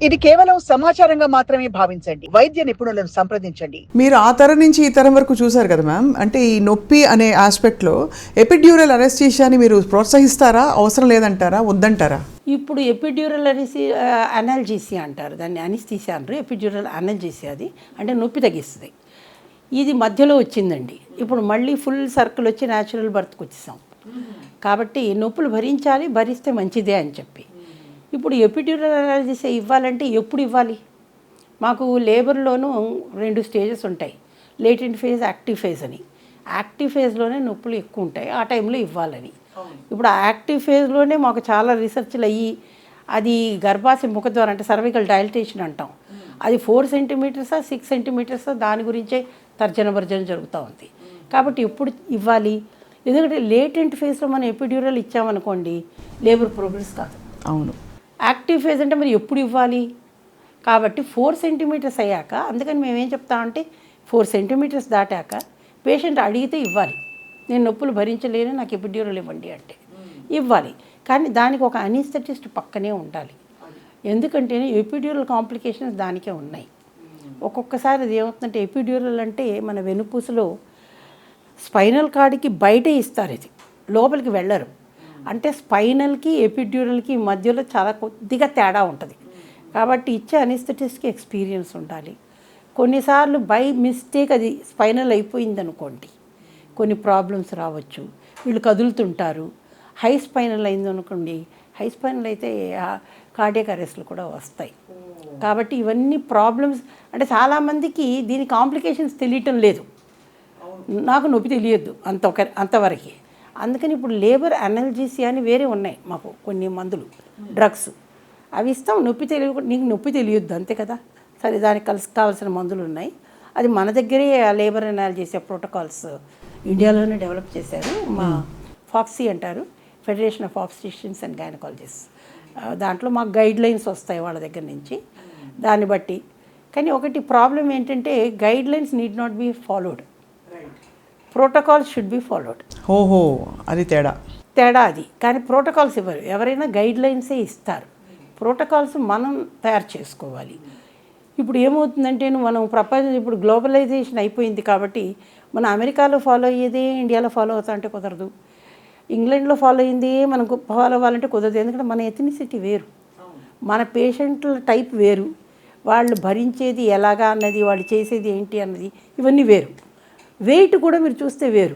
ఇది కేవలం సమాచారంగా మాత్రమే భావించండి. వైద్య నిపుణులను సంప్రదించండి. మీరు ఆ తరం నుంచి ఈ తరం వరకు చూసారు కదా మ్యామ్, అంటే ఈ నొప్పి అనే ఆస్పెక్ట్లో ఎపిడ్యూరల్ అనెస్థీషియాని మీరు ప్రోత్సహిస్తారా, అవసరం లేదంటారా, వద్దంటారా? ఇప్పుడు ఎపిడ్యూరల్ అనాల్జీసియా అంటారు, దాన్ని అనెస్థీసియా అంటారు. ఎపిడ్యూరల్ అనాల్జీసియా అది అంటే నొప్పి తగ్గిస్తుంది. ఇది మధ్యలో వచ్చిందండి. ఇప్పుడు మళ్ళీ ఫుల్ సర్కిల్ వచ్చి న్యాచురల్ బర్త్కి వచ్చేసాం. కాబట్టి నొప్పులు భరించాలి, భరిస్తే మంచిదే అని చెప్పి ఇప్పుడు ఎపిడ్యూరల్ అనాల్జీసియా ఇవ్వాలంటే ఎప్పుడు ఇవ్వాలి? మాకు లేబర్లోనూ 2 స్టేజెస్ ఉంటాయి, లేటెంట్ ఫేజ్, యాక్టివ్ ఫేజ్ అని. యాక్టివ్ ఫేజ్లోనే నొప్పులు ఎక్కువ ఉంటాయి, ఆ టైంలో ఇవ్వాలని. ఇప్పుడు ఆ యాక్టివ్ ఫేజ్లోనే మాకు చాలా రీసెర్చ్లు అయ్యి అది గర్భాశయ ముఖద్వారం అంటే సర్వికల్ డైలటేషన్ అంటాం, అది 4 సెంటీమీటర్సా 6 సెంటీమీటర్సా దాని గురించే తర్జన భర్జన జరుగుతూ ఉంది. కాబట్టి ఎప్పుడు ఇవ్వాలి? ఎందుకంటే లేటెంట్ ఫేజ్లో మనం ఎపిడ్యూరల్ ఇచ్చామనుకోండి లేబర్ ప్రోగ్రెస్ కాదు. అవును. యాక్టివ్ ఫేజ్ అంటే మరి ఎప్పుడు ఇవ్వాలి? కాబట్టి 4 సెంటీమీటర్స్ అయ్యాక, అందుకని మేము ఏం చెప్తామంటే 4 సెంటీమీటర్స్ దాటాక పేషెంట్ అడిగితే ఇవ్వాలి. నేను నొప్పులు భరించలేను, నాకు ఎపిడ్యూరల్ ఇవ్వండి అంటే ఇవ్వాలి. కానీ దానికి ఒక అనెస్థెటిస్ట్ పక్కనే ఉండాలి. ఎందుకంటే ఎపిడ్యూరల్ కాంప్లికేషన్స్ దానికే ఉన్నాయి. ఒక్కొక్కసారి అది ఏమవుతుందంటే ఎపిడ్యూరల్ అంటే మన వెనుపూసలో స్పైనల్ కార్డ్కి బయటే ఇస్తారు, ఇది లోపలికి వెళ్ళరు. అంటే స్పైనల్కి ఎపిడ్యూరల్కి మధ్యలో చాలా కొద్దిగా తేడా ఉంటుంది. కాబట్టి ఇచ్చే అనెస్థెటిస్ట్కి ఎక్స్పీరియన్స్ ఉండాలి. కొన్నిసార్లు బై మిస్టేక్ అది స్పైనల్ అయిపోయింది అనుకోండి, కొన్ని ప్రాబ్లమ్స్ రావచ్చు. వీళ్ళు కదులుతుంటారు, హై స్పైనల్ అయింది అనుకోండి, హై స్పైనల్ అయితే కార్డియాక్ అరెస్ట్లు కూడా వస్తాయి. కాబట్టి ఇవన్నీ ప్రాబ్లమ్స్. అంటే చాలామందికి దీని కాంప్లికేషన్స్ తెలియటం లేదు. నాకు నొప్పి తెలియద్దు అంతవరకు. అందుకని ఇప్పుడు లేబర్ అనల్జీసియా అని వేరే ఉన్నాయి మాకు కొన్ని మందులు, డ్రగ్స్, అవి ఇస్తాం. నొప్పి తెలియకుండా, నీకు నొప్పి తెలియద్దు అంతే కదా, సరే దానికి కావాల్సిన మందులు ఉన్నాయి. అది మన దగ్గరే లేబర్ అనల్జీసియా ప్రోటోకాల్స్ ఇండియాలోనే డెవలప్ చేశారు. మా ఫాక్సీ అంటారు, ఫెడరేషన్ ఆఫ్ ఆబ్స్టిషియన్స్ అండ్ గైనకాలజిస్ట్. దాంట్లో మాకు గైడ్ లైన్స్ వస్తాయి వాళ్ళ దగ్గర నుంచి, దాన్ని బట్టి. కానీ ఒకటి ప్రాబ్లం ఏంటంటే guidelines need not be followed, protocols should be followed. ఓహో, అది తేడా అది. కానీ ప్రోటోకాల్స్ ఇవ్వరు, ఎవరైనా గైడ్ లైన్సే ఇస్తారు. ప్రోటోకాల్స్ మనం తయారు చేసుకోవాలి. ఇప్పుడు ఏమవుతుందంటే మనం ప్రపంచం ఇప్పుడు గ్లోబలైజేషన్ అయిపోయింది కాబట్టి మనం అమెరికాలో ఫాలో అయ్యేదే ఇండియాలో ఫాలో అవుతా అంటే కుదరదు, ఇంగ్లాండ్లో ఫాలో అయ్యింది మనకు ఫాలో అవ్వాలంటే కుదరదు. ఎందుకంటే మన ఎథనిసిటీ వేరు, మన పేషెంట్ల టైప్ వేరు, వాళ్ళు భరించేది ఎలాగా అన్నది, వాళ్ళు చేసేది ఏంటి అన్నది, ఇవన్నీ వేరు. వెయిట్ కూడా మీరు చూస్తే వేరు.